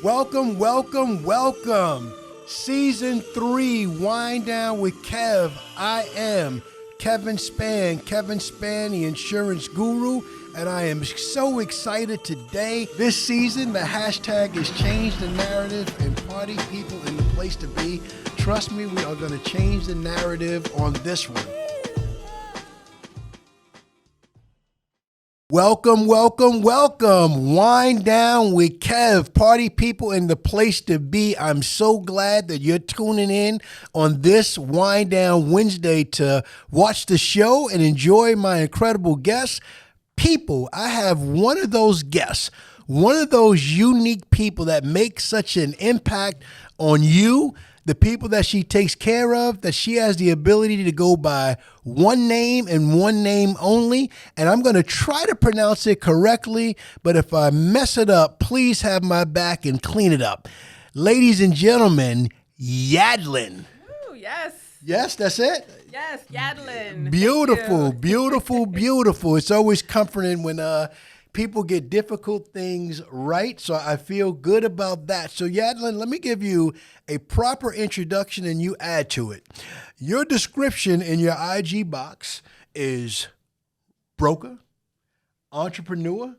Welcome, welcome, welcome. Season 3, Wind Down with Kev. I am Kevin Spann, the insurance guru, and I am so excited today. This season, the hashtag has changed the narrative and party people in the place to be. Trust me, we are going to change the narrative on this one. Welcome, welcome, welcome. Wind Down with Kev. Party people in the place to be. I'm so glad that you're tuning in on this Wind Down Wednesday to watch the show and enjoy my incredible guests. People, I have one of those guests, one of those unique people that make such an impact on you, the people that she takes care of, that she has the ability to go by one name and one name only. And I'm going to try to pronounce it correctly, but if I mess it up, please have my back and clean it up. Ladies and gentlemen, Yadlynd. Ooh, yes. Yes, that's it? Yes, Yadlynd. Beautiful, beautiful, beautiful. It's always comforting when people get difficult things right, so I feel good about that. So Yadlynd, let me give you a proper introduction and you add to it. Your description in your IG box is broker, entrepreneur,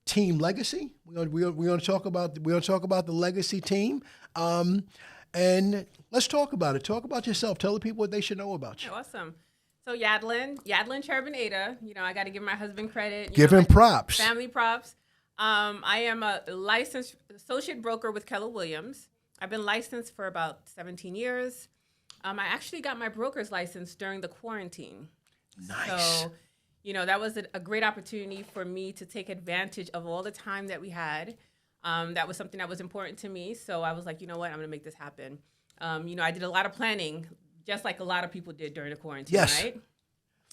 team legacy. We're going to talk about the legacy team, and let's talk about it. Talk about yourself. Tell the people what they should know about you. Awesome. So Yadlynd Cherubin-Eide. You know, I got to give my husband credit. Give him props. Family props. I am a licensed associate broker with Keller Williams. I've been licensed for about 17 years. I actually got my broker's license during the quarantine. Nice. So, you know, that was a great opportunity for me to take advantage of all the time that we had. That was something that was important to me. So I was like, you know what, I'm going to make this happen. You know, I did a lot of planning, just like a lot of people did during the quarantine, yes. Right?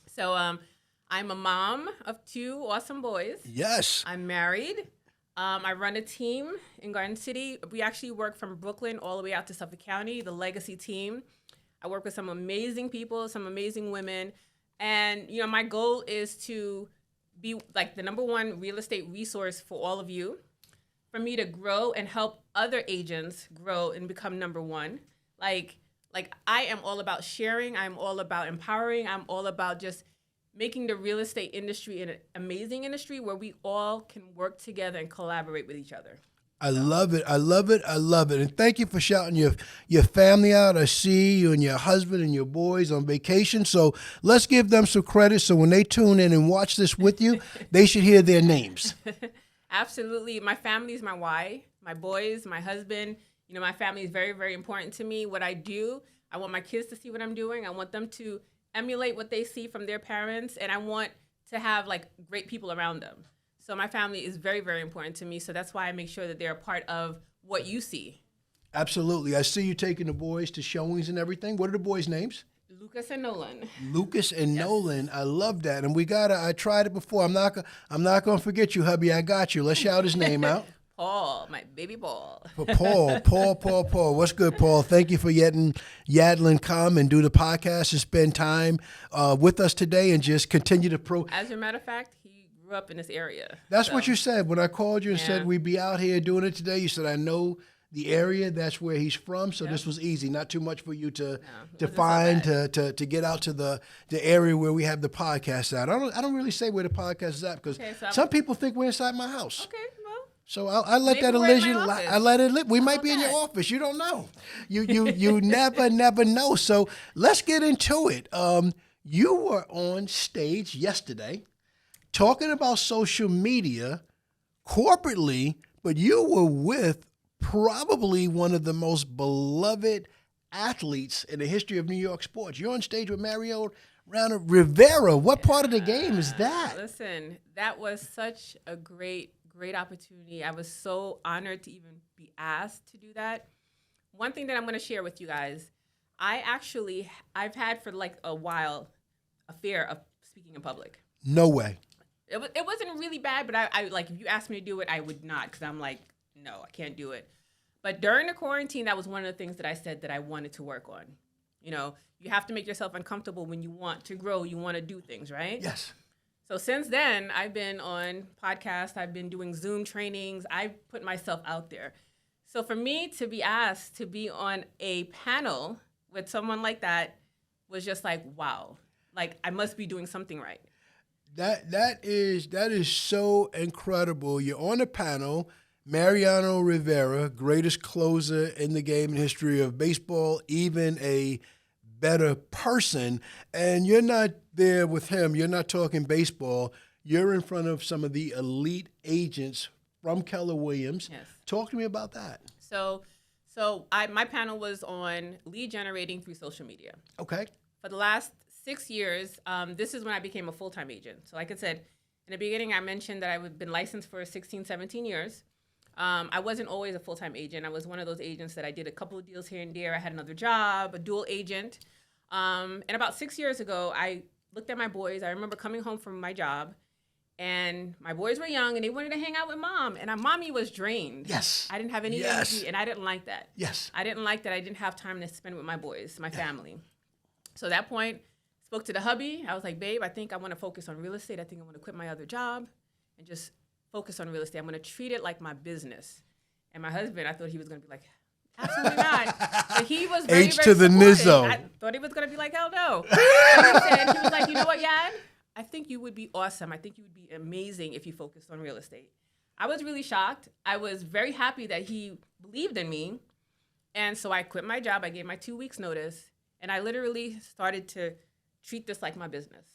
So I'm a mom of 2 awesome boys. Yes. I'm married. I run a team in Garden City. We actually work from Brooklyn all the way out to Suffolk County, the legacy team. I work with some amazing people, some amazing women. And, you know, my goal is to be like the #1 real estate resource for all of you, for me to grow and help other agents grow and become #1. Like I am all about sharing. I'm all about empowering. I'm all about just making the real estate industry an amazing industry where we all can work together and collaborate with each other. I love it. I love it. I love it. And thank you for shouting your family out. I see you and your husband and your boys on vacation. So let's give them some credit. So when they tune in and watch this with you, they should hear their names. Absolutely. My family is my why. My boys, my husband. You know, my family is very, very important to me. What I do, I want my kids to see what I'm doing. I want them to emulate what they see from their parents. And I want to have like great people around them. So my family is very, very important to me. So that's why I make sure that they're a part of what you see. Absolutely. I see you taking the boys to showings and everything. What are the boys' names? Lucas and Nolan. Lucas and yes. Nolan. I love that. And I tried it before. I'm not going to forget you, hubby. I got you. Let's shout his name out. Paul, my baby Paul. Paul. What's good, Paul? Thank you for letting Yadlynd come and do the podcast and spend time with us today and just continue to As a matter of fact, he grew up in this area. That's what you said. When I called you and said we'd be out here doing it today, you said, I know the area, that's where he's from, so this was easy. Not too much for you to find, to get out to the area where we have the podcast at. I don't really say where the podcast is at because some people think we're inside my house. Okay, well. So I let that illusion. I let it live. We might be in your office. You don't know. You never know. So let's get into it. You were on stage yesterday talking about social media corporately, but you were with probably one of the most beloved athletes in the history of New York sports. You're on stage with Mario Rivera. What part of the game is that? Listen, that was such a great opportunity. I was so honored to even be asked to do that. One thing that I'm going to share with you guys, I've had for like a while a fear of speaking in public. No way. It wasn't really bad, but I like, if you asked me to do it, I would not, because I'm like, no, I can't do it. But during the quarantine, that was one of the things that I said that I wanted to work on. You know, you have to make yourself uncomfortable when you want to grow, you want to do things, right? Yes. So since then, I've been on podcasts. I've been doing Zoom trainings. I put myself out there. So for me to be asked to be on a panel with someone like that was just like, wow, like I must be doing something right. That is so incredible. You're on a panel, Mariano Rivera, greatest closer in the game in history of baseball, even a better person, and you're not there with him. You're not talking baseball. You're in front of some of the elite agents from Keller Williams. Yes. Talk to me about that. My panel was on lead generating through social media. Okay. For the last 6 years, this is when I became a full-time agent. So like I said, in the beginning, I mentioned that I've been licensed for 16, 17 years. I wasn't always a full-time agent. I was one of those agents that I did a couple of deals here and there. I had another job, a dual agent. And about 6 years ago, I looked at my boys. I remember coming home from my job, and my boys were young, and they wanted to hang out with mom. And mommy was drained. Yes. I didn't have any Yes. energy, and I didn't like that. Yes. I didn't like that I didn't have time to spend with my boys, my family. So at that point, spoke to the hubby. I was like, babe, I think I want to focus on real estate. I think I want to quit my other job and just focus on real estate. I'm going to treat it like my business. And my husband, I thought he was going to be like, absolutely not. But he was very, H very to the supportive. nizzo. I thought he was going to be like, hell no. He was like, you know what, Yad? I think you would be awesome. I think you would be amazing if you focused on real estate. I was really shocked. I was very happy that he believed in me. And so I quit my job. I gave my 2 weeks notice. And I literally started to treat this like my business.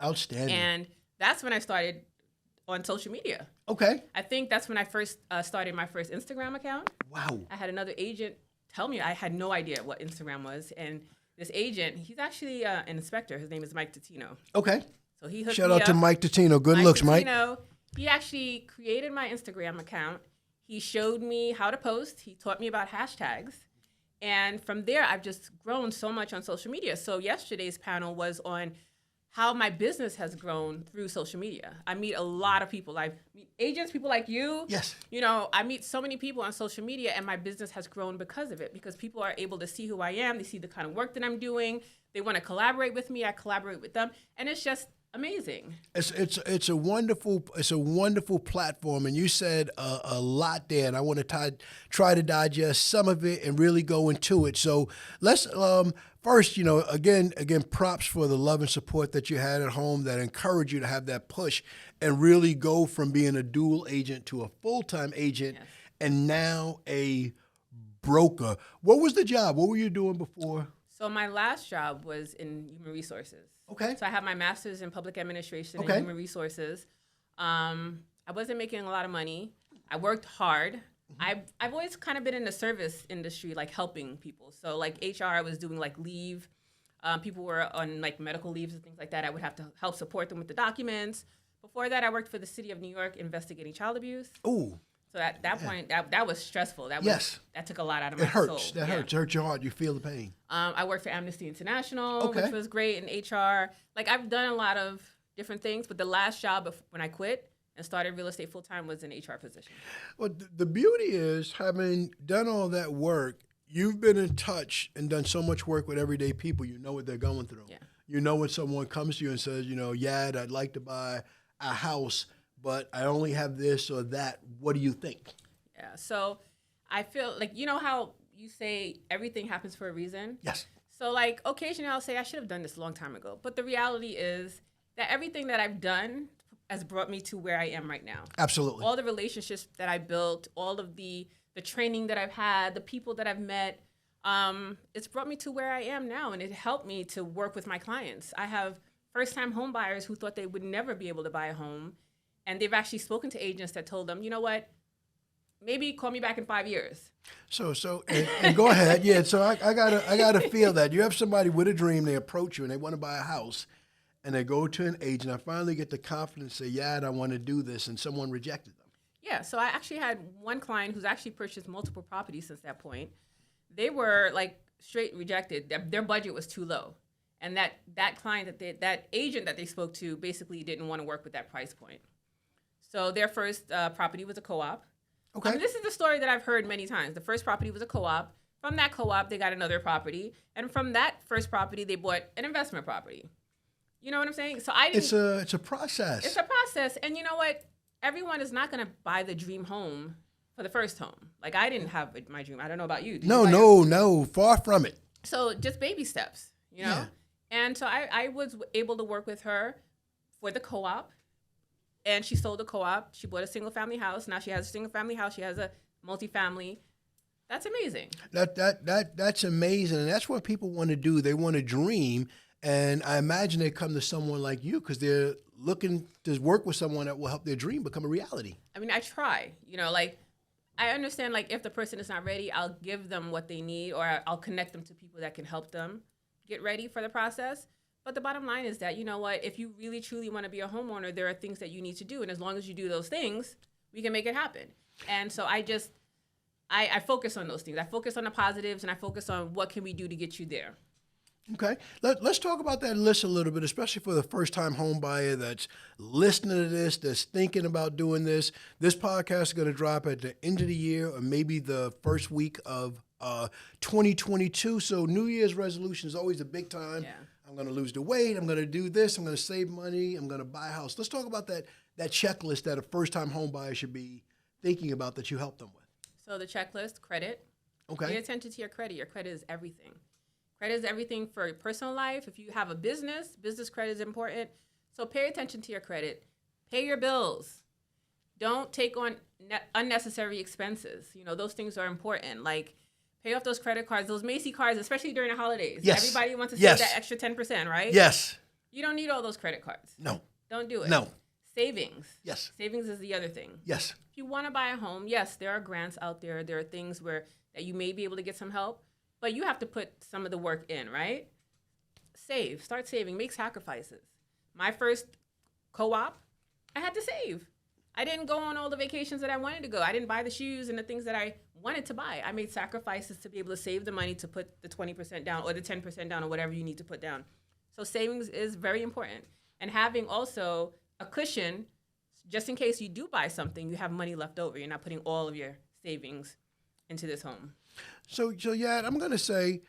Outstanding. And that's when I started on social media. Okay. I think that's when I first started my first Instagram account. Wow. I had another agent tell me, I had no idea what Instagram was. And this agent, he's actually an inspector. His name is Mike Totino. Okay. So he hooked Shout me out to up. Mike Totino. Good looks, Mike. Totino, he actually created my Instagram account. He showed me how to post. He taught me about hashtags. And from there, I've just grown so much on social media. So yesterday's panel was on how my business has grown through social media. I meet a lot of people. I meet agents, people like you. Yes. You know, I meet so many people on social media, and my business has grown because of it, because people are able to see who I am. They see the kind of work that I'm doing. They want to collaborate with me. I collaborate with them. And it's just amazing. It's a wonderful platform, and you said a lot there, and I want to try to digest some of it and really go into it. So let's first, again, props for the love and support that you had at home that encouraged you to have that push and really go from being a dual agent to a full-time agent, Yes. and now a broker. What was the job? What were you doing before? So my last job was in human resources. Okay. So I have my master's in public administration Okay. and human resources. I wasn't making a lot of money. I worked hard. I've always kind of been in the service industry, like helping people. So like HR, I was doing like leave. People were on like medical leaves and things like that. I would have to help support them with the documents. Before that, I worked for the city of New York investigating child abuse. Ooh. So at that point, that was stressful. Yes. That took a lot out of It my soul. hurts. That Yeah. hurts. It hurts your heart. You feel the pain. I worked for Amnesty International, Okay. which was great, in HR. Like, I've done a lot of different things, but the last job when I quit and started real estate full-time was an HR position. Well, the beauty is, having done all that work, you've been in touch and done so much work with everyday people. You know what they're going through. Yeah. You know when someone comes to you and says, Yad, I'd like to buy a house, but I only have this or that. What do you think? Yeah, so I feel like, you know how you say everything happens for a reason? Yes. So, like, occasionally I'll say I should have done this a long time ago. But the reality is that everything that I've done has brought me to where I am right now. Absolutely. All the relationships that I built, all of the training that I've had, the people that I've met, it's brought me to where I am now, and it helped me to work with my clients. I have first-time home buyers who thought they would never be able to buy a home, and they've actually spoken to agents that told them, you know what, maybe call me back in 5 years. So and go ahead. Yeah. So I gotta feel that you have somebody with a dream. They approach you and they want to buy a house, and they go to an agent. I finally get the confidence to say, "Yeah, I want to do this," and someone rejected them. Yeah. So I actually had one client who's actually purchased multiple properties since that point. They were like straight rejected. Their budget was too low, and that client that agent that they spoke to basically didn't want to work with that price point. So their first property was a co-op. Okay. This is the story that I've heard many times. The first property was a co-op. From that co-op, they got another property. And from that first property, they bought an investment property. You know what I'm saying? So I didn't. It's a process. It's a process, and you know what? Everyone is not going to buy the dream home for the first home. Like I didn't have my dream. I don't know about you. Did you buy your- No, far from it. So just baby steps, you know? Yeah. And so I was able to work with her for the co-op, and she sold the co-op. She bought a single family house. Now she has a single family house. She has a multifamily. That's amazing. That's amazing, and that's what people want to do. They want to dream, and I imagine they come to someone like you because they're looking to work with someone that will help their dream become a reality. I mean, I try, you know, like I understand like if the person is not ready, I'll give them what they need or I'll connect them to people that can help them get ready for the process. But the bottom line is that, you know what, if you really truly want to be a homeowner, there are things that you need to do. And as long as you do those things, we can make it happen. And so I focus on those things. I focus on the positives and I focus on what can we do to get you there. Okay, let's talk about that list a little bit, especially for the first-time home buyer that's listening to this, that's thinking about doing this. This podcast is going to drop at the end of the year or maybe the first week of 2022. So New Year's resolution is always a big time. Yeah. I'm going to lose the weight. I'm going to do this. I'm going to save money. I'm going to buy a house. Let's talk about that checklist that a first-time home buyer should be thinking about that you help them with. So the checklist, credit. Okay. Pay attention to your credit. Your credit is everything. Credit is everything for your personal life. If you have a business credit is important. So pay attention to your credit. Pay your bills. Don't take on unnecessary expenses. You know, those things are important. Like pay off those credit cards, those Macy cards, especially during the holidays. Yes. Everybody wants to Yes. save that extra 10%, right? Yes. You don't need all those credit cards. No. Don't do it. No. Savings. Yes. Savings is the other thing. Yes. If you want to buy a home, yes, there are grants out there. There are things that you may be able to get some help, but you have to put some of the work in, right? Save. Start saving. Make sacrifices. My first co-op, I had to save. I didn't go on all the vacations that I wanted to go. I didn't buy the shoes and the things that I wanted to buy. I made sacrifices to be able to save the money to put the 20% down or the 10% down or whatever you need to put down. So savings is very important. And having also a cushion, just in case you do buy something, you have money left over. You're not putting all of your savings into this home. So yeah, I'm going to say,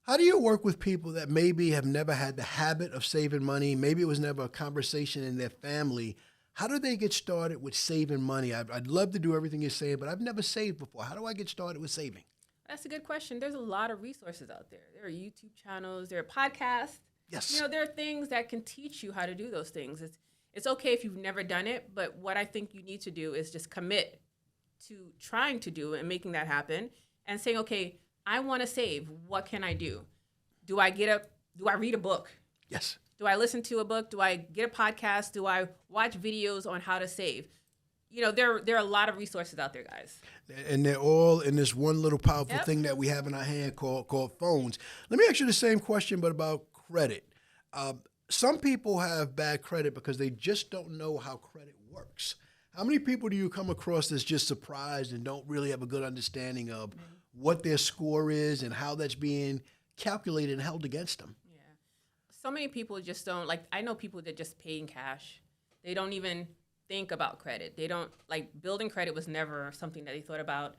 how do you work with people that maybe have never had the habit of saving money? Maybe it was never a conversation in their family. How do they get started with saving money? I'd love to do everything you're saying, but I've never saved before. How do I get started with saving? That's a good question. There's a lot of resources out there. There are YouTube channels, there are podcasts. Yes. You know, there are things that can teach you how to do those things. It's okay if you've never done it, but what I think you need to do is just commit to trying to do and making that happen and saying, okay, I want to save. What can I do? Do I read a book? Yes. Do I listen to a book? Do I get a podcast? Do I watch videos on how to save? You know, there are a lot of resources out there, guys. And they're all in this one little powerful Yep. thing that we have in our hand called phones. Let me ask you the same question, but about credit. Some people have bad credit because they just don't know how credit works. How many people do you come across that's just surprised and don't really have a good understanding of what their score is and how that's being calculated and held against them? Yeah. So many people just don't, like, I know people that just pay in cash. They don't even think about credit. They don't, like, building credit was never something that they thought about.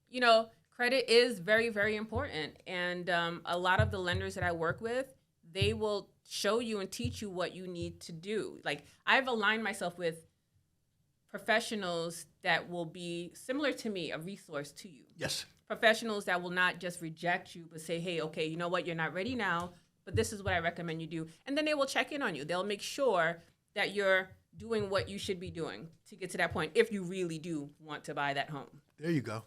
You know, credit is very, very important. And a lot of the lenders that I work with, they will show you and teach you what you need to do. Like, I've aligned myself with professionals that will be similar to me, a resource to you. Yes. Professionals that will not just reject you, but say, hey, okay, you know what, you're not ready now, but this is what I recommend you do. And then they will check in on you. They'll make sure that you're doing what you should be doing to get to that point if you really do want to buy that home. There you go.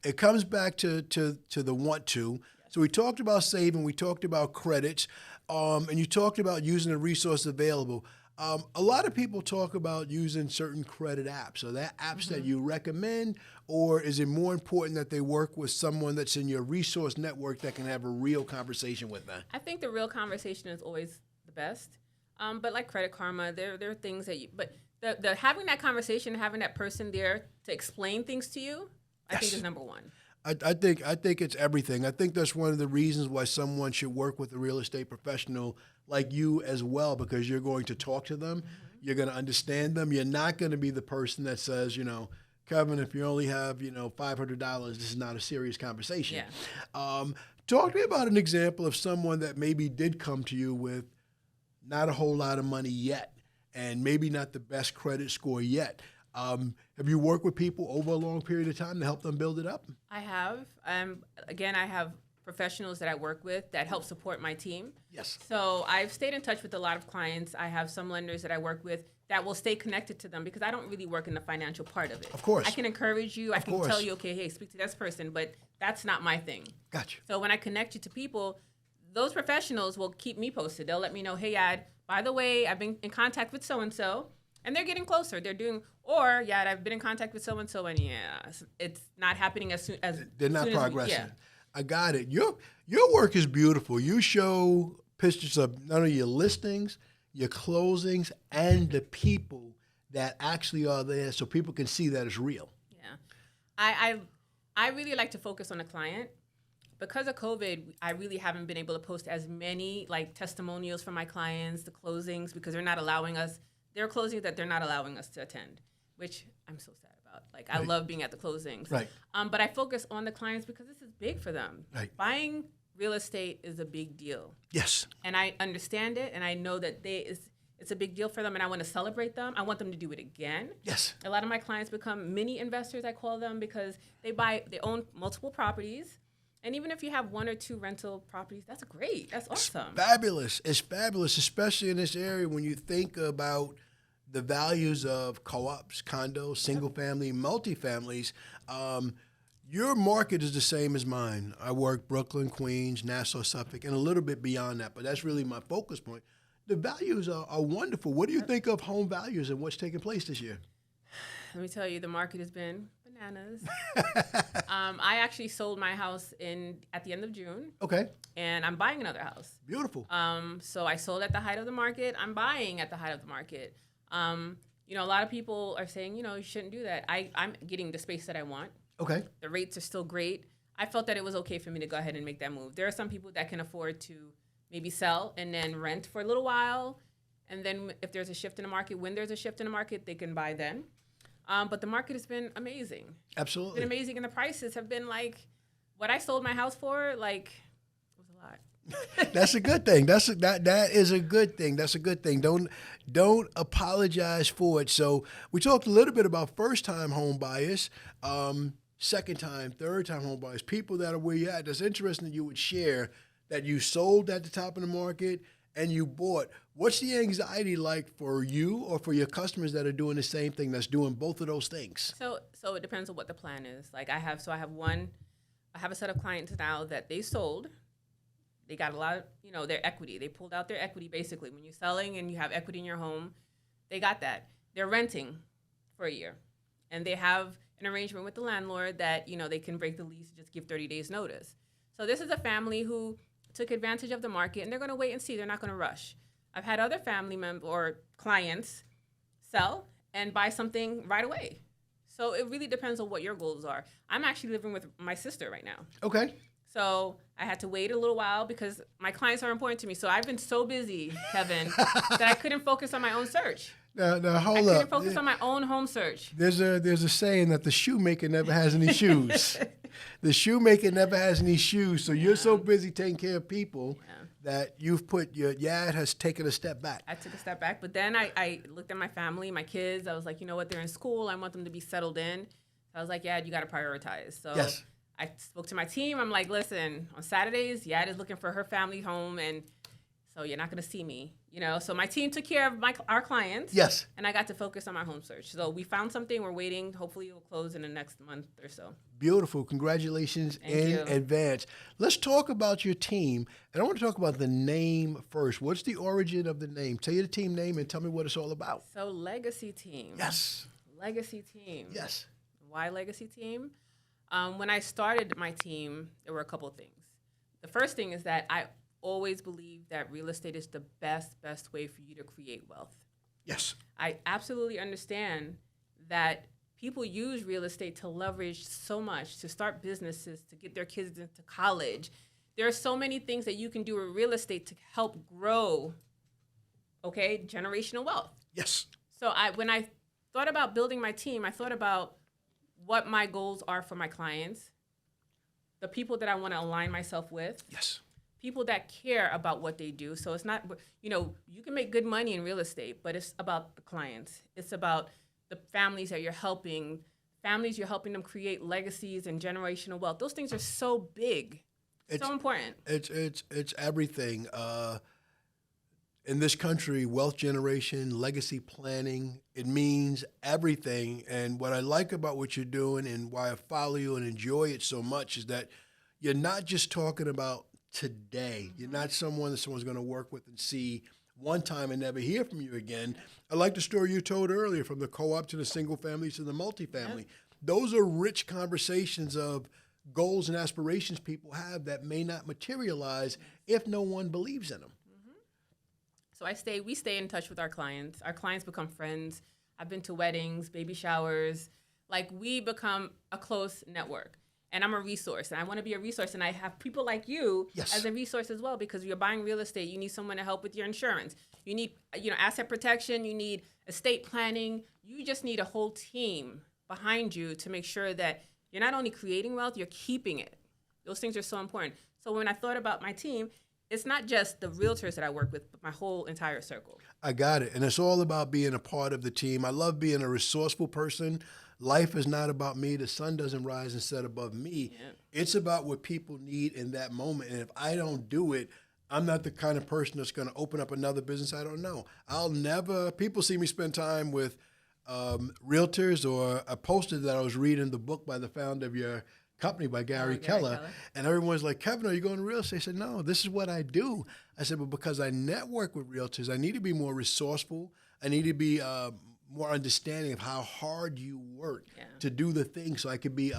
It comes back to the want to. So we talked about saving, we talked about credits, and you talked about using the resources available. A lot of people talk about using certain credit apps. Are that apps that you recommend, or is it more important that they work with someone that's in your resource network that can have a real conversation with them? I think the real conversation is always the best. But like Credit Karma, there are things that the having that conversation, having that person there to explain things to you, I think is number one. I think it's everything. I think that's one of the reasons why someone should work with a real estate professional like you as well, because you're going to talk to them, you're going to understand them. You're not going to be the person that says, Kevin, if you only have, $500, this is not a serious conversation. Yeah. Talk to me about an example of someone that maybe did come to you with not a whole lot of money yet, and maybe not the best credit score yet. Have you worked with people over a long period of time to help them build it up? I have. Again, I have professionals that I work with that help support my team. Yes. So I've stayed in touch with a lot of clients. I have some lenders that I work with that will stay connected to them because I don't really work in the financial part of it. Of course. I can encourage you. I can course. tell you, okay, hey, speak to this person, but that's not my thing. Gotcha. So when I connect you to people, those professionals will keep me posted. They'll let me know, hey, Yad, by the way, I've been in contact with so-and-so, and they're getting closer. They're doing, or, Yad, I've been in contact with so-and-so, and yeah, it's not happening as soon as they're not soon as progressing. yeah. I got it. Your work is beautiful. You show pictures of not only your listings, your closings, and the people that actually are there, so people can see that it's real. Yeah, I really like to focus on the client. Because of COVID, I really haven't been able to post as many like testimonials from my clients, the closings, because they're not allowing us. There are closings that they're not allowing us to attend, which I'm so sad about. Like, I love being at the closings. Right. But I focus on the clients because this is big for them. Right. Buying real estate is a big deal. Yes. And I understand it, and I know that it's a big deal for them, and I want to celebrate them. I want them to do it again. Yes. A lot of my clients become mini investors, I call them, because they own multiple properties. And even if you have one or two rental properties, that's great. That's awesome. It's fabulous, especially in this area when you think about the values of co-ops, condos, single-family, multifamilies. Your market is the same as mine. I work Brooklyn, Queens, Nassau, Suffolk, and a little bit beyond that, but that's really my focus point. The values are wonderful. What do you think of home values and what's taking place this year? Let me tell you, the market has been bananas. I actually sold my house at the end of June. Okay. And I'm buying another house. Beautiful. So I sold at the height of the market. I'm buying at the height of the market. A lot of people are saying, you shouldn't do that. I'm getting the space that I want. Okay. The rates are still great. I felt that it was okay for me to go ahead and make that move. There are some people that can afford to maybe sell and then rent for a little while. And then if there's a shift in the market, when there's a shift in the market, they can buy then. But the market has been amazing. Absolutely. It's been amazing, and the prices have been like what I sold my house for. Like, it was a lot. That's a good thing. That is a good thing. That's a good thing. Don't apologize for it. So we talked a little bit about first-time home buyers, second-time, third-time home buyers, people that are where you're at. That's interesting that you would share that you sold at the top of the market and you bought. What's the anxiety like for you or for your customers that are doing the same thing, that's doing both of those things? So it depends on what the plan is. Like I have a set of clients now that they sold. They got a lot of, their equity. They pulled out their equity basically. When you're selling and you have equity in your home, they got that. They're renting for a year. And they have an arrangement with the landlord that, they can break the lease, just give 30 days notice. So this is a family who took advantage of the market, and they're going to wait and see. They're not going to rush. I've had other family members or clients sell and buy something right away. So it really depends on what your goals are. I'm actually living with my sister right now. Okay. So I had to wait a little while because my clients are important to me. So I've been so busy, Kevin, that I couldn't focus on my own search. Now hold up. I couldn't focus on my own home search. There's a saying that the shoemaker never has any shoes. The shoemaker never has any shoes. So you're so busy taking care of people that you've put your Yad has taken a step back. I took a step back, but then I looked at my family, my kids. I was like, you know what? They're in school. I want them to be settled in. So I was like, Yad, you got to prioritize. So yes. I spoke to my team. I'm like, listen, on Saturdays, Yad is looking for her family home, and so you're not going to see me, So my team took care of our clients. Yes. And I got to focus on my home search. So we found something. We're waiting. Hopefully it will close in the next month or so. Beautiful. Congratulations in advance. Let's talk about your team. And I want to talk about the name first. What's the origin of the name? Tell you the team name and tell me what it's all about. So Legacy Team. Yes. Legacy Team. Yes. Why Legacy Team? When I started my team, there were a couple of things. The first thing is that I always believe that real estate is the best way for you to create wealth. Yes. I absolutely understand that people use real estate to leverage so much, to start businesses, to get their kids into college. There are so many things that you can do with real estate to help grow, generational wealth. Yes. So when I thought about building my team, I thought about what my goals are for my clients, the people that I want to align myself with. Yes. people that care about what they do. So it's not, you can make good money in real estate, but it's about the clients. It's about the families that you're helping. Families, you're helping them create legacies and generational wealth. Those things are so big, so important. It's everything. In this country, wealth generation, legacy planning, it means everything. And what I like about what you're doing and why I follow you and enjoy it so much is that you're not just talking about today. You're not someone that someone's going to work with and see one time and never hear from you again. I like the story you told earlier, from the co-op to the single family to the multifamily. Yep. Those are rich conversations of goals and aspirations people have that may not materialize if no one believes in them. So we stay in touch with our clients. Our clients become friends. I've been to weddings, baby showers. Like, we become a close network. And I'm a resource, and I want to be a resource. And I have people like you as a resource as well, because you're buying real estate. You need someone to help with your insurance. You need, asset protection. You need estate planning. You just need a whole team behind you to make sure that you're not only creating wealth, you're keeping it. Those things are so important. So when I thought about my team, it's not just the realtors that I work with, but my whole entire circle. I got it. And it's all about being a part of the team. I love being a resourceful person. Life is not about me. The sun doesn't rise and set above me. Yeah. It's about what people need in that moment. And if I don't do it, I'm not the kind of person that's going to open up another business I don't know. People see me spend time with realtors, or I posted that I was reading the book by the founder of your company by Gary Keller. And everyone's like, Kevin, are you going to real estate? I said, no, this is what I do. I said, but because I network with realtors, I need to be more resourceful. I need to be more understanding of how hard you work to do the thing, so I could be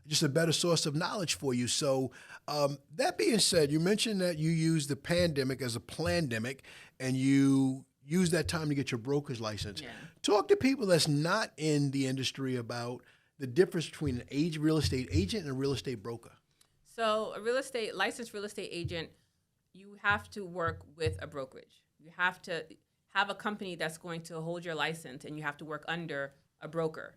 just a better source of knowledge for you. So that being said, you mentioned that you used the pandemic as a plandemic, and you used that time to get your broker's license. Yeah. Talk to people that's not in the industry about the difference between an real estate agent and a real estate broker. So a licensed real estate agent, you have to work with a brokerage. You have to have a company that's going to hold your license, and you have to work under a broker.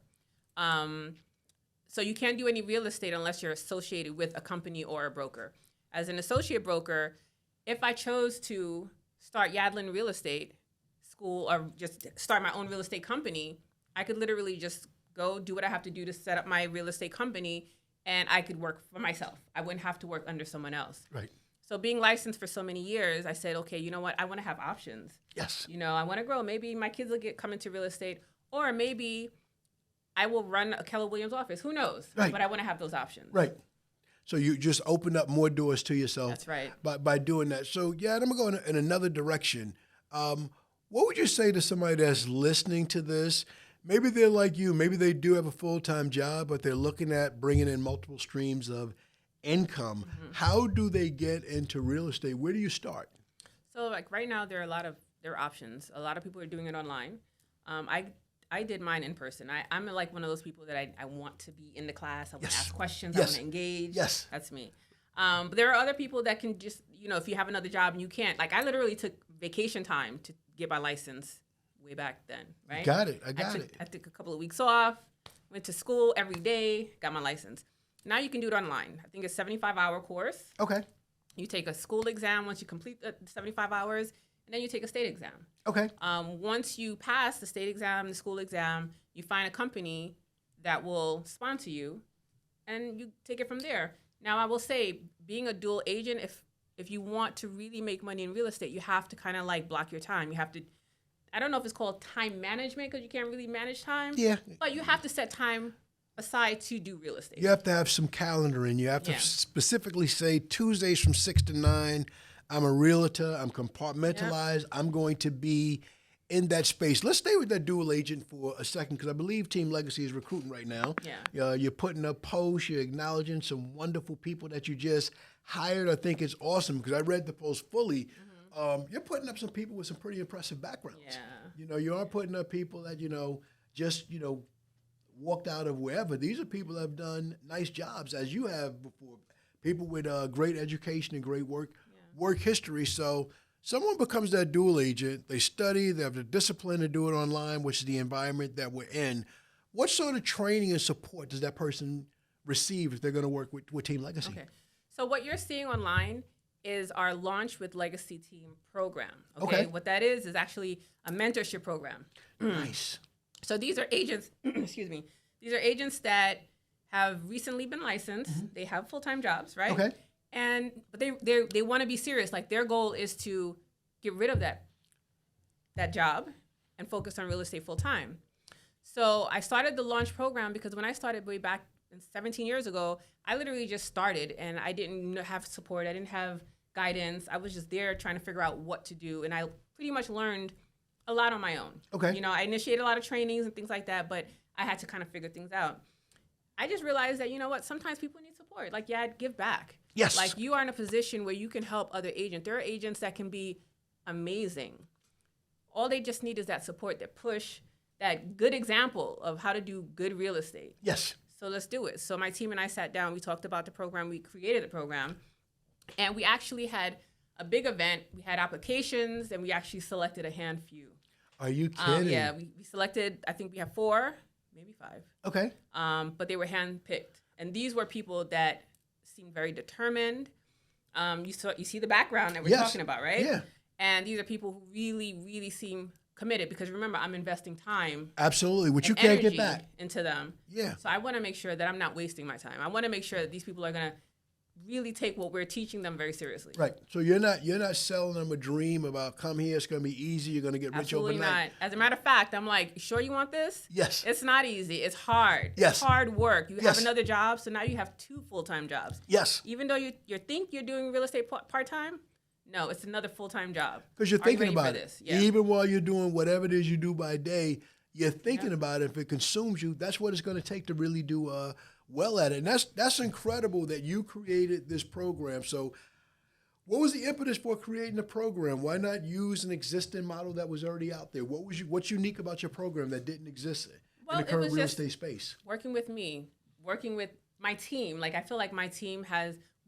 So you can't do any real estate unless you're associated with a company or a broker. As an associate broker, if I chose to start Yadlynd Real Estate School or just start my own real estate company, I could literally just go do what I have to do to set up my real estate company, and I could work for myself. I wouldn't have to work under someone else. Right. So being licensed for so many years, I said, okay, you know what? I want to have options. Yes. I want to grow. Maybe my kids will come into real estate, or maybe I will run a Keller Williams office. Who knows? Right. But I want to have those options. Right. So you just opened up more doors to yourself. That's right. By doing that. So yeah, I'm going to go in another direction. What would you say to somebody that's listening to this? Maybe they're like you. Maybe they do have a full-time job, but they're looking at bringing in multiple streams of income. Mm-hmm. How do they get into real estate? Where do you start? So like right now, there are options. A lot of people are doing it online. I did mine in person. I'm like one of those people that I want to be in the class. I want to ask questions. I want to engage. Yes. That's me. But there are other people that can just, if you have another job and you can't. Like, I literally took vacation time to get my license way back then, right? Got it. I got it. I took a couple of weeks off, went to school every day, got my license. Now you can do it online. I think it's a 75-hour course. Okay. You take a school exam once you complete the 75 hours, and then you take a state exam. Okay. Once you pass the state exam, the school exam, you find a company that will sponsor you, and you take it from there. Now, I will say, being a dual agent, if you want to really make money in real estate, you have to kind of like block your time. You have to, I don't know if it's called time management, because you can't really manage time. Yeah. But you have to set time aside to do real estate. You have to have some calendaring. You have to specifically say Tuesdays from 6 to 9, I'm a realtor, I'm compartmentalized, I'm going to be in that space. Let's stay with that dual agent for a second, because I believe Team Legacy is recruiting right now. Yeah. You're putting up posts, you're acknowledging some wonderful people that you just hired. I think it's awesome, because I read the post fully. Mm-hmm. You're putting up some people with some pretty impressive backgrounds. Yeah. You are putting up people that, just, walked out of wherever. These are people that have done nice jobs, as you have before. People with great education and great work history. So someone becomes that dual agent. They study. They have the discipline to do it online, which is the environment that we're in. What sort of training and support does that person receive if they're going to work with Team Legacy? Okay. So what you're seeing online is our Launch with Legacy Team program. Okay. What that is actually a mentorship program. Nice. So these are agents, excuse me, these are agents that have recently been licensed. They have full-time jobs, right? Okay. But they want to be serious. Like their goal is to get rid of that job and focus on real estate full-time. So I started the Launch program because when I started way back 17 years ago, I literally just started and I didn't have support. I didn't have guidance. I was just there trying to figure out what to do. And I pretty much learned a lot on my own. Okay. You know, I initiated a lot of trainings and things like that, but I had to kind of figure things out. I just realized that, you know what, sometimes people need support. Like, yeah, give back. Yes. Like, you are in a position where you can help other agents. There are agents that can be amazing. All they just need is that support, that push, that good example of how to do good real estate. Yes. So let's do it. So my team and I sat down. We talked about the program. We created the program. And we actually had a big event. We had applications, and we actually selected a handful. Are you kidding? Yeah, we selected, I think we have 4, maybe 5. Okay. But they were handpicked. And these were people that seemed very determined. You see the background that we're talking about, right? Yeah. And these are people who really, really seem committed because remember, I'm investing time. Absolutely, which you can't get back. Into them. Yeah. So I want to make sure that I'm not wasting my time. I want to make sure that these people are going to really take what we're teaching them very seriously. Right. So you're not selling them a dream about come here, it's going to be easy, you're going to get rich Absolutely overnight. not. As a matter of fact, I'm like, sure you want this? Yes. It's not easy. It's hard. Yes. It's hard work. You Yes. have another job, so now you have 2 full-time jobs. Yes. Even though you think you're doing real estate part-time, no, it's another full-time job. Because you're Are you thinking ready about for it. this? Yeah. Even while you're doing whatever it is you do by day, you're thinking about it. If it consumes you, that's what it's going to take to really do well at it. And that's incredible that you created this program. So what was the impetus for creating the program? Why not use an existing model that was already out there? What's unique about your program that didn't exist in the current real estate space? Working with me, working with my team. Like I feel like my team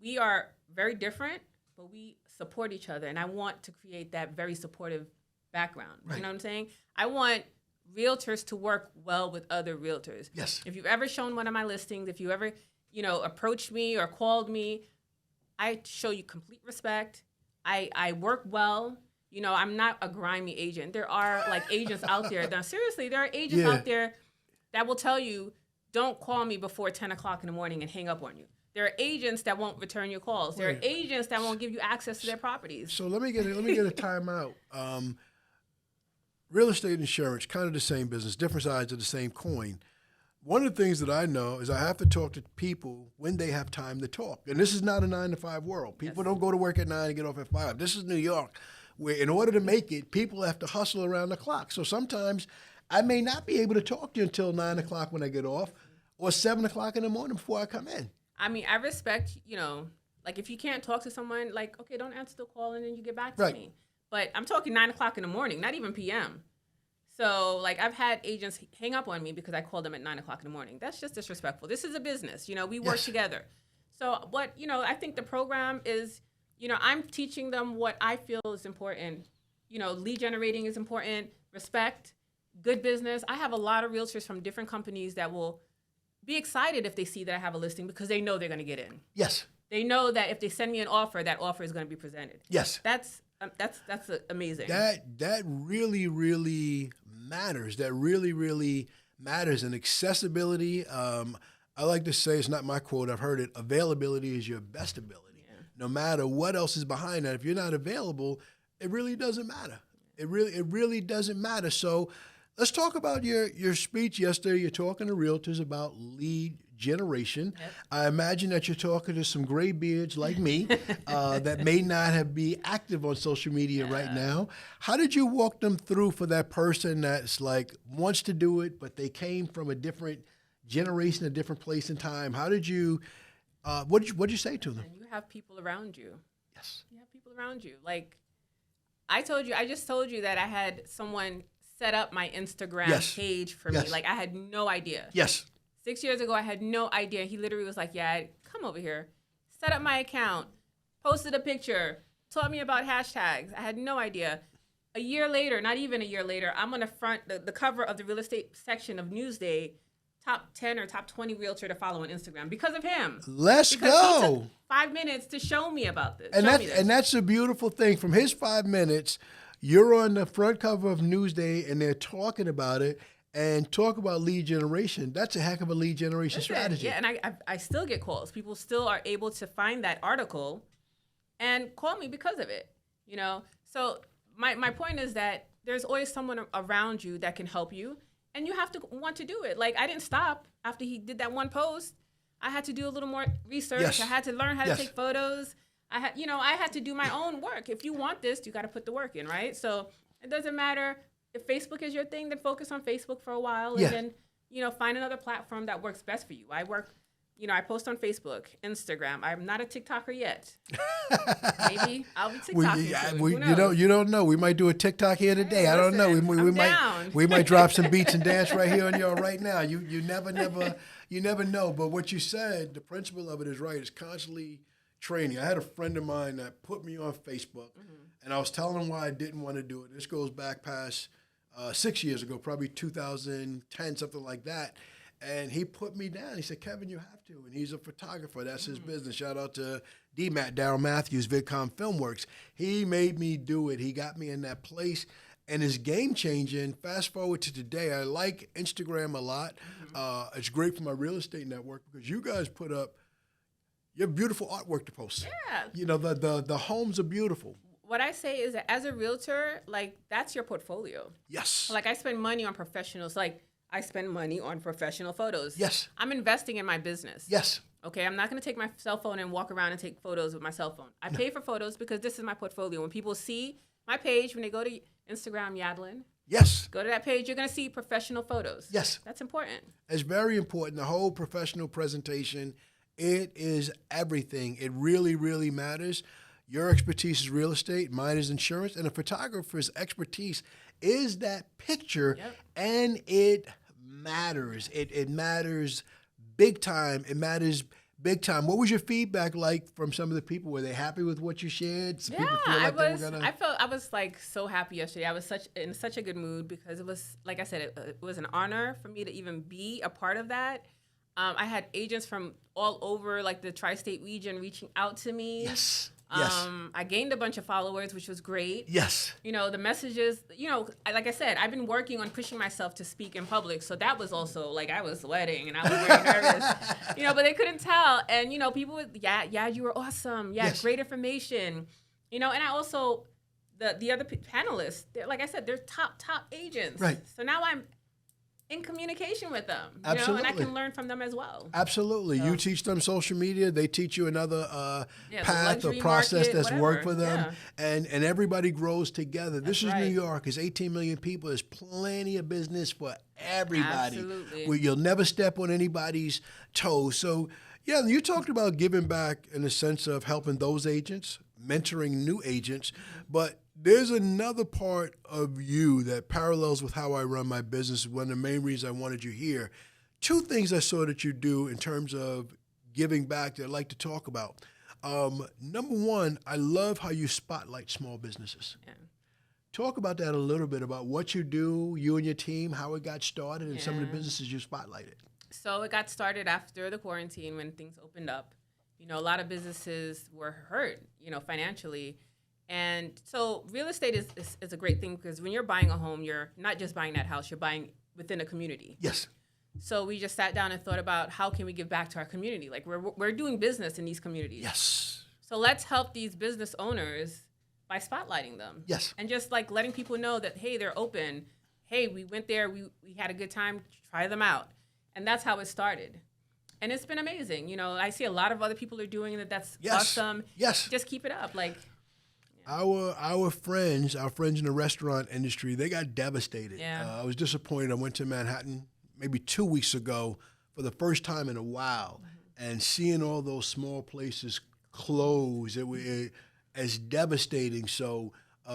we are very different, but we support each other. And I want to create that very supportive background. Right. You know what I'm saying? I want realtors to work well with other realtors. Yes. If you've ever shown one of my listings, if you ever, approached me or called me, I show you complete respect. I work well. I'm not a grimy agent. There are like agents out there. Now, seriously, there are agents out there that will tell you, don't call me before 10 o'clock in the morning and hang up on you. There are agents that won't return your calls. There are agents that won't give you access to their properties. So let me get a timeout. Real estate insurance, kind of the same business, different sides of the same coin. One of the things that I know is I have to talk to people when they have time to talk. And this is not a 9-to-5 world. People don't go to work at 9 and get off at 5. This is New York, where in order to make it, people have to hustle around the clock. So sometimes I may not be able to talk to you until 9 o'clock when I get off or 7 o'clock in the morning before I come in. I mean, I respect, like if you can't talk to someone, like, okay, don't answer the call and then you get back to me. But I'm talking 9 o'clock in the morning, not even PM. So, like, I've had agents hang up on me because I called them at 9 o'clock in the morning. That's just disrespectful. This is a business. We work together. So, I think the program is, I'm teaching them what I feel is important. Lead generating is important, respect, good business. I have a lot of realtors from different companies that will be excited if they see that I have a listing because they know they're going to get in. Yes. They know that if they send me an offer, that offer is going to be presented. Yes. That's amazing. That really, really matters. That really, really matters. And accessibility, I like to say, it's not my quote, I've heard it, availability is your best ability. Yeah. No matter what else is behind that, if you're not available, it really doesn't matter. It really doesn't matter. So let's talk about your speech yesterday. You're talking to realtors about lead generation. Yep. I imagine that you're talking to some gray beards like me that may not be active on social media right now. How did you walk them through for that person that's like wants to do it, but they came from a different generation, a different place in time? How did you, what'd you say to them? And you have people around you. Yes. You have people around you. Like I just told you that I had someone set up my Instagram page for me. Like I had no idea. Yes. 6 years ago, I had no idea. He literally was like, yeah, come over here. Set up my account, posted a picture, taught me about hashtags. I had no idea. A year later, not even a year later, I'm on the cover of the real estate section of Newsday top 10 or top 20 realtor to follow on Instagram because of him. Let's because he go. took 5 minutes to show me about this. And that's a beautiful thing. From his 5 minutes, you're on the front cover of Newsday, and they're talking about it and talk about lead generation. That's a heck of a lead generation strategy. Yeah, and I still get calls. People still are able to find that article and call me because of it. So my point is that there's always someone around you that can help you, and you have to want to do it. Like, I didn't stop after he did that one post. I had to do a little more research. Yes. I had to learn how to Yes. take photos. I had to do my own work. If you want this, you got to put the work in, right? So it doesn't matter if Facebook is your thing, then focus on Facebook for a while, Yeah. and then find another platform that works best for you. I post on Facebook, Instagram. I'm not a TikToker yet. Maybe I'll be TikToking soon. Who knows? You don't know. We might do a TikTok here today. Hey, I don't know. listen, We I'm down. might drop some beats and dance right here on y'all right now. You never know. But what you said, the principle of it is right. It's constantly training. I had a friend of mine that put me on Facebook, and I was telling him why I didn't want to do it. This goes back past 6 years ago, probably 2010, something like that. And he put me down. He said, Kevin, you have to. And he's a photographer. That's his business. Shout out to D-Matt, Daryl Matthews, VidCom Filmworks. He made me do it. He got me in that place. And it's game-changing. Fast forward to today. I like Instagram a lot. It's great for my real estate network because you guys put up your beautiful artwork to post. Yeah. The homes are beautiful. What I say is that as a realtor, like, that's your portfolio. Yes. Like, I spend money on professionals. Like, I spend money on professional photos. Yes. I'm investing in my business. Yes. Okay, I'm not going to take my cell phone and walk around and take photos with my cell phone. I pay for photos because this is my portfolio. When people see my page, when they go to Instagram, Yadlynd, Yes. go to that page, you're going to see professional photos. Yes. That's important. It's very important. The whole professional presentation, it is everything. It really, really matters. Your expertise is real estate, mine is insurance, and a photographer's expertise is that picture, and it matters. It matters big time. It matters big time. What was your feedback like from some of the people? Were they happy with what you shared? Some people feel like I was like so happy yesterday. I was in such a good mood because it was, like I said, it was an honor for me to even be a part of that. I had agents from all over, like the tri-state region, reaching out to me. Yes. Yes. I gained a bunch of followers, which was great. Yes. The messages, like I said, I've been working on pushing myself to speak in public. So that was also, like, I was sweating and I was very nervous, but they couldn't tell. And, people would, yeah, you were awesome. Yeah, Yes. great information. And I also, the other panelists, like I said, they're top agents. Right. So now I'm in communication with them, Absolutely. and I can learn from them as well. Absolutely. You teach them social media. They teach you another path or luxury process market, that's whatever. worked for them. And everybody grows together. This is right. New York. It's 18 million people. There's plenty of business for everybody. Absolutely. Where you'll never step on anybody's toes. So, yeah, you talked about giving back in the sense of helping those agents, mentoring new agents, but there's another part of you that parallels with how I run my business. One of the main reasons I wanted you here. Two things I saw that you do in terms of giving back that I'd like to talk about. Number one, I love how you spotlight small businesses. Yeah. Talk about that a little bit, about what you do, you and your team, how it got started, and some of the businesses you spotlighted. So it got started after the quarantine when things opened up. A lot of businesses were hurt, financially. And so real estate is a great thing because when you're buying a home, you're not just buying that house, you're buying within a community. Yes. So we just sat down and thought about how can we give back to our community? Like we're doing business in these communities. Yes. So let's help these business owners by spotlighting them. Yes. And just like letting people know that, hey, they're open. Hey, we went there, we had a good time, try them out. And that's how it started. And it's been amazing. I see a lot of other people are doing it. That's awesome. Yes. Just keep it up. Like, Our friends in the restaurant industry, they got devastated. Yeah. I was disappointed. I went to Manhattan maybe 2 weeks ago for the first time in a while, and seeing all those small places close, it's devastating. So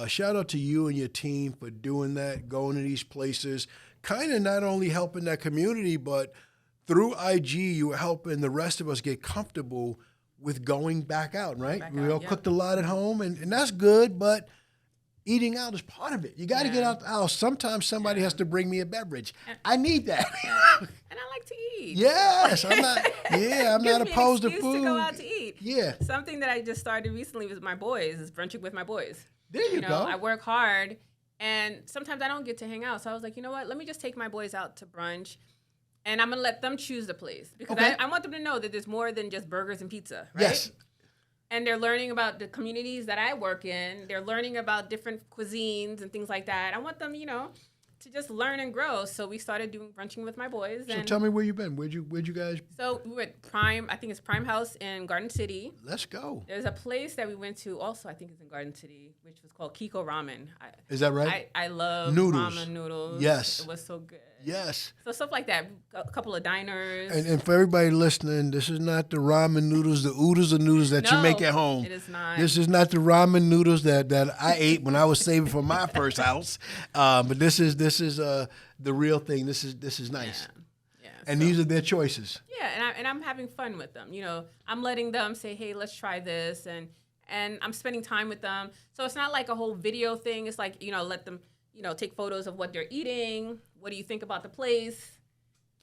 shout out to you and your team for doing that, going to these places, kind of not only helping that community, but through IG, you were helping the rest of us get comfortable with going back out, right? We all cooked a lot at home, and that's good, but eating out is part of it. You got to get out the house. Sometimes somebody has to bring me a beverage. I need that. And I like to eat. Yes, I'm not. Yeah, I'm Gives not me opposed an to excuse food. to go out to eat. Yeah, Something that I just started recently with my boys is brunching with my boys. there you go. I work hard, and sometimes I don't get to hang out. So I was like, you know what? Let me just take my boys out to brunch, and I'm gonna let them choose the place because Okay. I want them to know that there's more than just burgers and pizza, right? Yes. And they're learning about the communities that I work in. They're learning about different cuisines and things like that. I want them, to just learn and grow. So we started doing brunching with my boys. So And tell me where you been. Where'd you guys? so we went Prime. I think it's Prime House in Garden City. Let's go. There's a place that we went to also. I think it's in Garden City, which was called Kiko Ramen. Is that right? I love Noodles. ramen noodles. Yes. It was so good. Yes. So stuff like that. A couple of diners. And for everybody listening, this is not the ramen noodles, the oodles of noodles that you No, make at home. it is not. This is not the ramen noodles that I ate when I was saving for my first house. But this is the real thing. This is nice. Yeah. And so- these are their choices. Yeah, and I'm having fun with them. I'm letting them say, "Hey, let's try this," and I'm spending time with them. So it's not like a whole video thing. It's like let them take photos of what they're eating. What do you think about the place?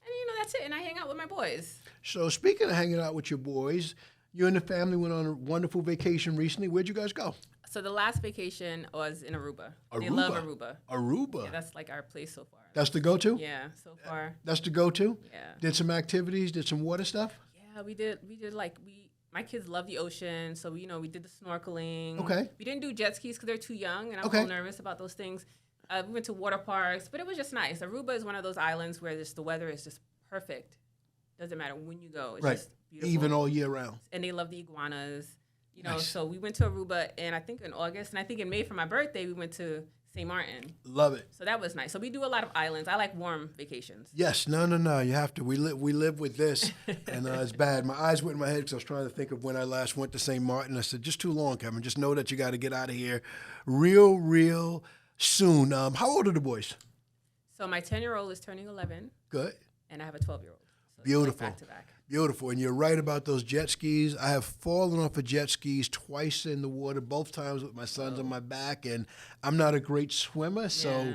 And that's it. And I hang out with my boys. So speaking of hanging out with your boys, you and the family went on a wonderful vacation recently. Where'd you guys go? So the last vacation was in Aruba. They love Aruba. Aruba. Yeah, that's like our place so far. That's the go-to? Yeah, so far. That's the go-to? Yeah. Did some activities, did some water stuff? Yeah, we did my kids love the ocean, so we did the snorkeling. Okay. We didn't do jet skis because they're too young, and I'm a Okay. little nervous about those things. We went to water parks, but it was just nice. Aruba is one of those islands where the weather is just perfect. Doesn't matter when you go. It's Right. just beautiful. Even all year round. And they love the iguanas. Nice. So we went to Aruba, and I think in August, and I think in May for my birthday, we went to St. Martin. Love it. So that was nice. So we do a lot of islands. I like warm vacations. Yes, no. You have to. We live with this, and it's bad. My eyes went in my head because I was trying to think of when I last went to St. Martin. I said, just too long, Kevin. Just know that you got to get out of here real soon. How old are the boys? So my 10-year-old is turning 11, Good. and I have a 12-year-old. So Beautiful. Back to back. Beautiful. And you're right about those jet skis. I have fallen off of jet skis twice in the water, both times with my sons on my back, and I'm not a great swimmer, so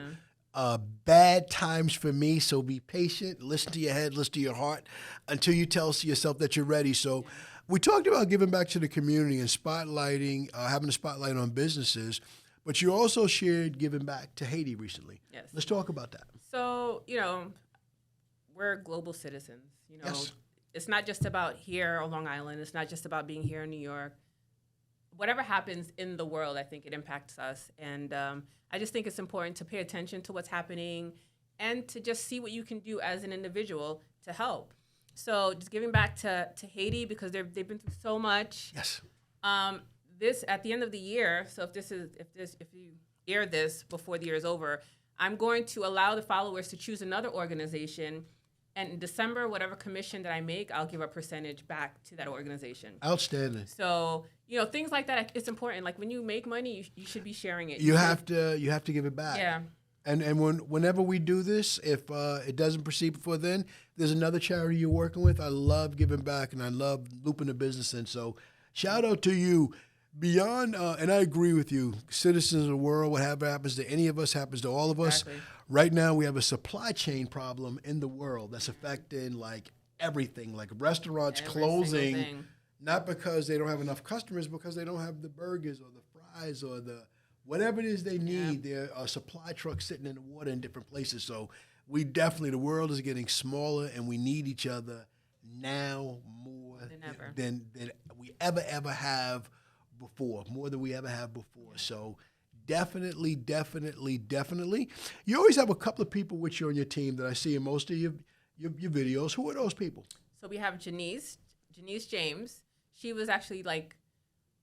bad times for me. So be patient. Listen to your head, listen to your heart until you tell yourself that you're ready. So we talked about giving back to the community and spotlighting, having a spotlight on businesses, but you also shared giving back to Haiti recently. Yes. Let's talk about that. So, we're global citizens. Yes. It's not just about here on Long Island. It's not just about being here in New York. Whatever happens in the world, I think it impacts us. And I just think it's important to pay attention to what's happening and to just see what you can do as an individual to help. So just giving back to Haiti because they've been through so much. Yes. This at the end of the year. So if you air this before the year is over, I'm going to allow the followers to choose another organization. And in December, whatever commission that I make, I'll give a percentage back to that organization. Outstanding. So, things like that, it's important. Like when you make money, you should be sharing it. You have to give it back. Yeah. And whenever we do this, if it doesn't proceed before then, there's another charity you're working with. I love giving back, and I love looping the business in. So shout out to you. Beyond, and I agree with you, citizens of the world, whatever happens to any of us happens to all of us. Exactly. Right now, we have a supply chain problem in the world that's affecting like everything, like restaurants Every single closing, thing. not because they don't have enough customers, because they don't have the burgers or the fries or the whatever it is they need. There are supply trucks sitting in the water in different places. So we definitely, the world is getting smaller, and we need each other now more than we ever have before, more than we ever have before. So definitely. You always have a couple of people with you on your team that I see in most of your videos. Who are those people? So we have Janice James. She was actually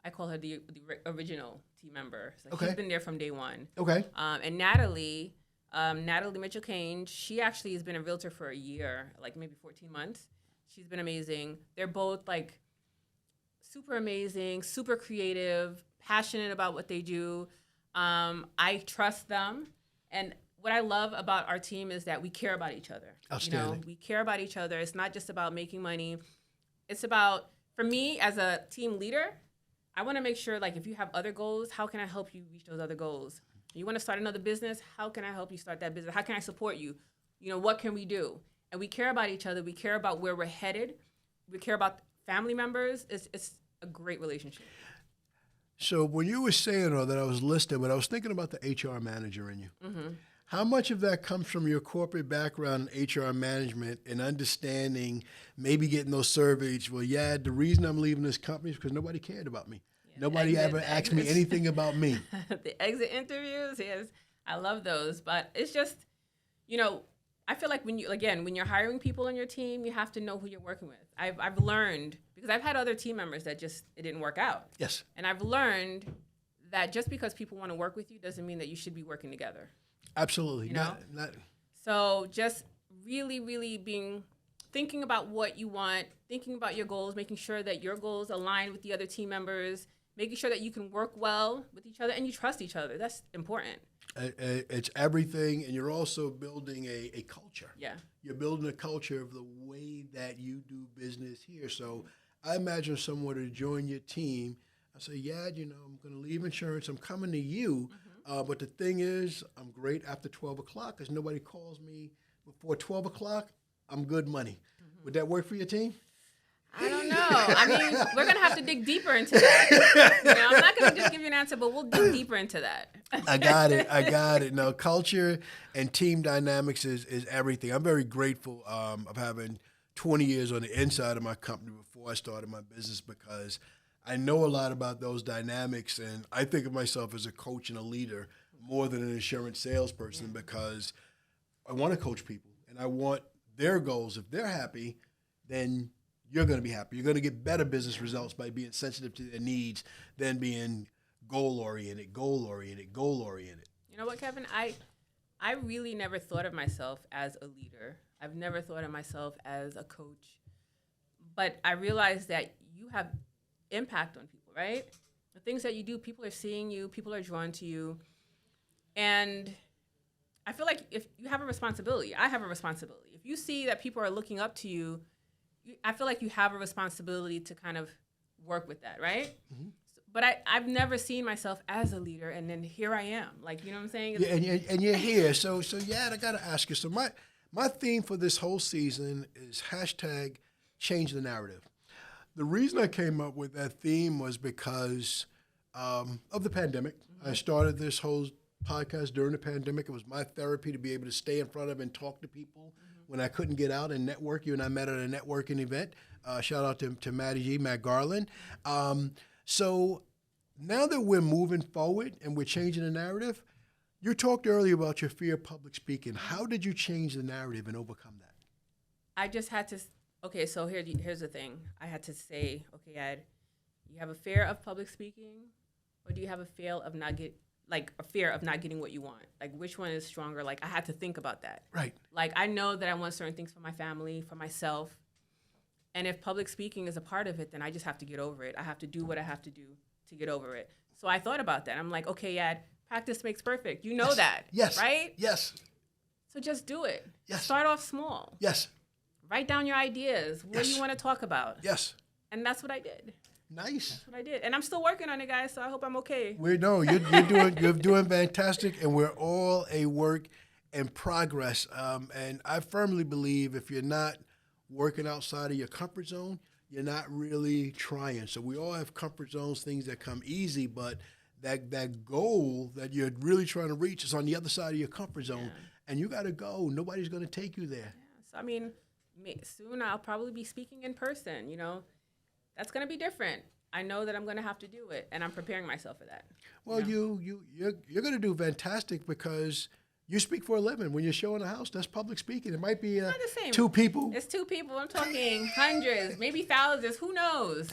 I call her the original team member. So Okay. She's been there from day one. Okay. And Natalie Mitchell-Kane, she actually has been a realtor for a year, like maybe 14 months. She's been amazing. They're both super amazing, super creative, passionate about what they do. I trust them. And what I love about our team is that we care about each other. Outstanding. We care about each other. It's not just about making money. It's about, for me as a team leader, I want to make sure if you have other goals, how can I help you reach those other goals? You want to start another business? How can I help you start that business? How can I support you? What can we do? And we care about each other. We care about where we're headed. We care about family members. It's a great relationship. So when you were saying all that, I was listening, but I was thinking about the HR manager in you. Mm-hmm. How much of that comes from your corporate background in HR management and understanding, maybe getting those surveys? Well, yeah, the reason I'm leaving this company is because nobody cared about me. Yeah, nobody ever asked me anything about me. The exit interviews, yes, I love those. But it's just, I feel like when you're hiring people on your team, you have to know who you're working with. I've learned, because I've had other team members that it didn't work out. Yes. And I've learned that just because people want to work with you doesn't mean that you should be working together. Absolutely. Not. So just really, really thinking about what you want, thinking about your goals, making sure that your goals align with the other team members, making sure that you can work well with each other and you trust each other. That's important. It's everything, and you're also building a culture. Yeah. You're building a culture of the way that you do business here. So I imagine someone to join your team. I say, yeah, I'm going to leave insurance. I'm coming to you. Mm-hmm. But the thing is, I'm great after 12 o'clock because nobody calls me before 12 o'clock. I'm good money. Mm-hmm. Would that work for your team? I don't know. I mean, we're going to have to dig deeper into that. I'm not going to just give you an answer, but we'll dig deeper into that. I got it. No, culture and team dynamics is everything. I'm very grateful of having 20 years on the inside of my company before I started my business, because I know a lot about those dynamics, and I think of myself as a coach and a leader more than an insurance salesperson, because I want to coach people and I want their goals. If they're happy, then you're going to be happy. You're going to get better business results by being sensitive to their needs than being goal-oriented. You know what, Kevin? I really never thought of myself as a leader. I've never thought of myself as a coach. But I realized that you have impact on people, right? The things that you do, people are seeing you, people are drawn to you. And I feel like if you have a responsibility, I have a responsibility. If you see that people are looking up to you, I feel like you have a responsibility to kind of work with that, right? Mm-hmm. But I've never seen myself as a leader, and then here I am. Like, you know what I'm saying? Yeah, and you're here. So yeah, I got to ask you. So my theme for this whole season is #change the narrative. The reason I came up with that theme was because of the pandemic. Mm-hmm. I started this whole podcast during the pandemic. It was my therapy to be able to stay in front of and talk to people when I couldn't get out and network. You and I met at a networking event. Shout out to Matt Garland. So now that we're moving forward and we're changing the narrative, you talked earlier about your fear of public speaking. How did you change the narrative and overcome that? I just had to, okay, so here's the thing. I had to say, okay, Ed, you have a fear of public speaking, or do you have a fear of not getting what you want? Like, which one is stronger? Like, I had to think about that. Right. Like, I know that I want certain things for my family, for myself. And if public speaking is a part of it, then I just have to get over it. I have to do what I have to do to get over it. So I thought about that. I'm like, okay, Ed, practice makes perfect. You know yes. that. Yes. Right? Yes. So just do it. Yes. Start off small. Yes. Write down your ideas. What do you want to talk about? Yes. And that's what I did. Nice. That's what I did. And I'm still working on it, guys, so I hope I'm okay. You're doing fantastic, and we're all a work in progress. And I firmly believe if you're not working outside of your comfort zone, you're not really trying. So we all have comfort zones, things that come easy, but that goal that you're really trying to reach is on the other side of your comfort zone, and you got to go. Nobody's going to take you there. Yeah. So, I mean, soon I'll probably be speaking in person, That's going to be different. I know that I'm going to have to do it, and I'm preparing myself for that. Well, you're going to do fantastic because you speak for a living. When you're showing a house, that's public speaking. It might be not the same. 2 people. It's 2 people. I'm talking hundreds, maybe thousands. Who knows?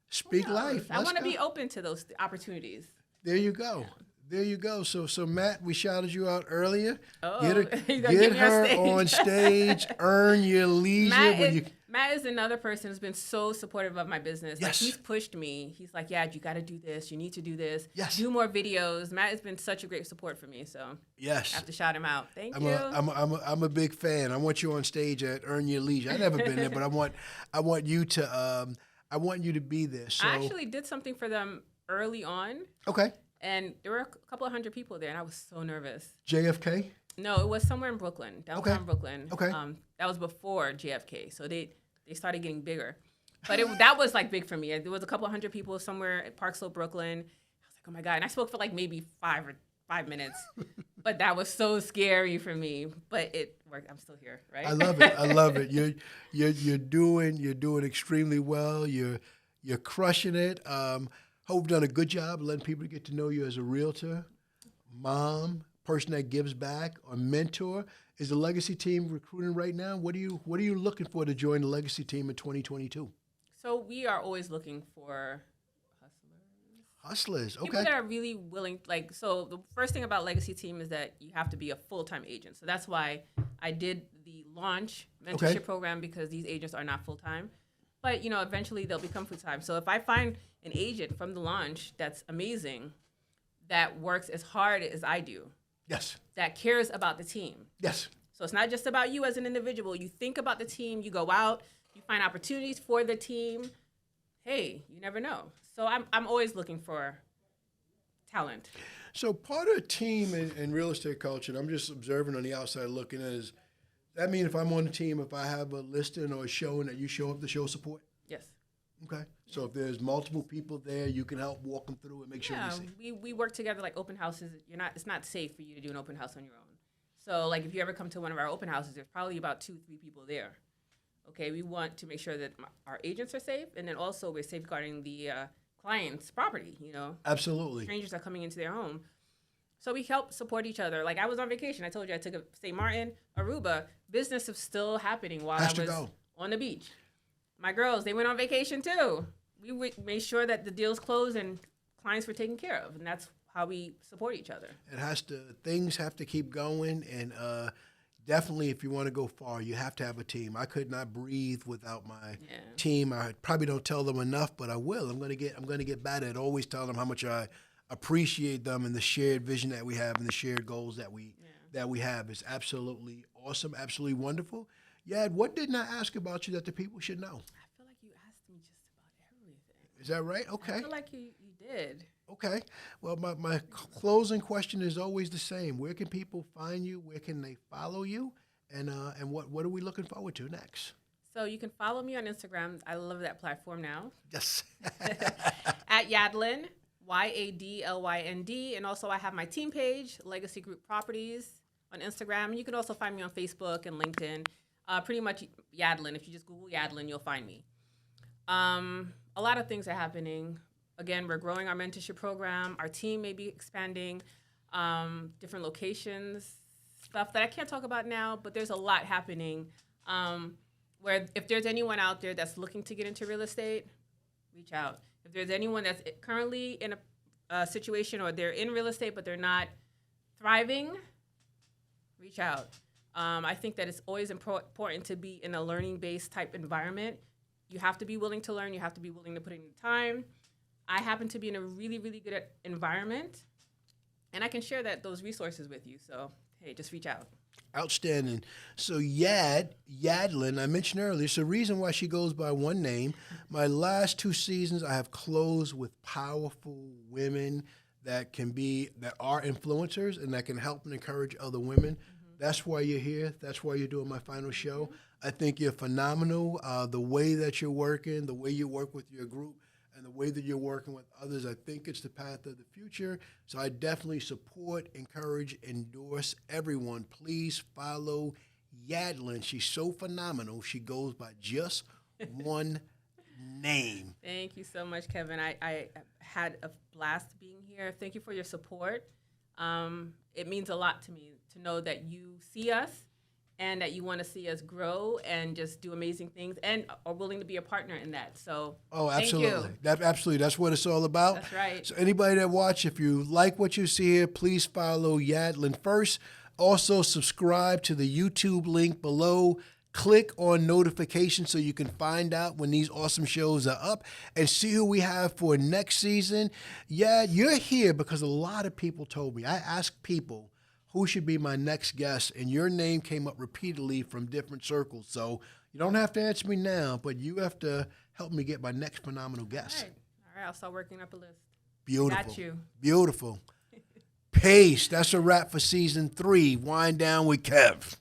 Speak life. I want to be open to those opportunities. There you go. Yeah. There you go. So Matt, we shouted you out earlier. Oh, get her on stage. Earn your leisure. Matt is another person who's been so supportive of my business. Yes. Like, he's pushed me. He's like, yeah, you got to do this. You need to do this. Yes. Do more videos. Matt has been such a great support for me. So yes, I have to shout him out. Thank you. I'm a big fan. I want you on stage at Earn Your Leisure. I've never been there, but I want you to be there. So I actually did something for them early on. Okay. And there were a couple of hundred people there, and I was so nervous. JFK? No, it was somewhere in Brooklyn, downtown Brooklyn. Okay. That was before JFK, so they started getting bigger. But that was like big for me. There was a couple of hundred people somewhere at Park Slope, Brooklyn. I was like, oh my God. And I spoke for like maybe 5 minutes. But that was so scary for me. But it worked. I'm still here, right? I love it. I love it. You're doing extremely well. You're crushing it. Hope you've done a good job letting people get to know you as a realtor, mom, person that gives back, or mentor. Is the Legacy team recruiting right now? What are you looking for to join the Legacy team in 2022? So we are always looking for Hustlers. Okay. people that are really willing. Like, so the first thing about Legacy team is that you have to be a full-time agent. So that's why I did the launch mentorship program, because these agents are not full-time. But, eventually they'll become full-time. So if I find an agent from the launch that's amazing, that works as hard as I do, Yes. that cares about the team. Yes. So it's not just about you as an individual. You think about the team, you go out, you find opportunities for the team. Hey, you never know. So I'm always looking for talent. So part of a team in real estate culture, and I'm just observing on the outside looking at, is that mean if I'm on the team, if I have a listing or a showing, that you show up to show support? Yes. Okay. So if there's multiple people there, you can help walk them through and make sure they see. We work together like open houses. It's not safe for you to do an open house on your own. So like if you ever come to one of our open houses, there's probably about 2-3 people there. Okay, we want to make sure that our agents are safe, and then also we're safeguarding the client's property. Absolutely. Strangers are coming into their home. So we help support each other. Like I was on vacation. I told you I took a St. Martin, Aruba. Business is still happening while I was on the beach. My girls, they went on vacation too. We made sure that the deals closed and clients were taken care of, and that's how we support each other. Things have to keep going, and definitely if you want to go far, you have to have a team. I could not breathe without my team. I probably don't tell them enough, but I will. I'm going to get better at always telling them how much I appreciate them and the shared vision that we have and the shared goals that we have. It's absolutely awesome, absolutely wonderful. Yad, what didn't I ask about you that the people should know? I feel like you asked me just about everything. Is that right? Okay. I feel like you did. Okay. Well, my closing question is always the same. Where can people find you? Where can they follow you? And what are we looking forward to next? So you can follow me on Instagram. I love that platform now. Yes. At Yadlynd, Yadlynd. And also I have my team page, Legacy Group Properties, on Instagram. You can also find me on Facebook and LinkedIn. Pretty much Yadlynd. If you just Google Yadlynd, you'll find me. A lot of things are happening. Again, we're growing our mentorship program. Our team may be expanding, different locations, stuff that I can't talk about now, but there's a lot happening. Where if there's anyone out there that's looking to get into real estate, reach out. If there's anyone that's currently in a situation or they're in real estate but they're not thriving, reach out. I think that it's always important to be in a learning-based type environment. You have to be willing to learn. You have to be willing to put in the time. I happen to be in a really, really good environment, and I can share those resources with you. So, hey, just reach out. Outstanding. So Yadlynd, I mentioned earlier, it's the reason why she goes by one name. My last 2 seasons, I have closed with powerful women that are influencers and that can help and encourage other women. That's why you're here. That's why you're doing my final show. I think you're phenomenal. The way that you're working, the way you work with your group, and the way that you're working with others, I think it's the path of the future. So I definitely support, encourage, endorse everyone. Please follow Yadlynd. She's so phenomenal. She goes by just one name. Thank you so much, Kevin. I had a blast being here. Thank you for your support. It means a lot to me to know that you see us and that you want to see us grow and just do amazing things and are willing to be a partner in that. So, absolutely. Thank you. Absolutely. That's what it's all about. That's right. So anybody that watch, if you like what you see here, please follow Yadlynd first. Also subscribe to the YouTube link below. Click on notifications so you can find out when these awesome shows are up and see who we have for next season. Yeah, you're here because a lot of people told me. I asked people who should be my next guest, and your name came up repeatedly from different circles. So you don't have to answer me now, but you have to help me get my next phenomenal guest. All right. I'll start working up a list. Beautiful. Got you. Beautiful. Peace. That's a wrap for season 3. Wind down with Kev.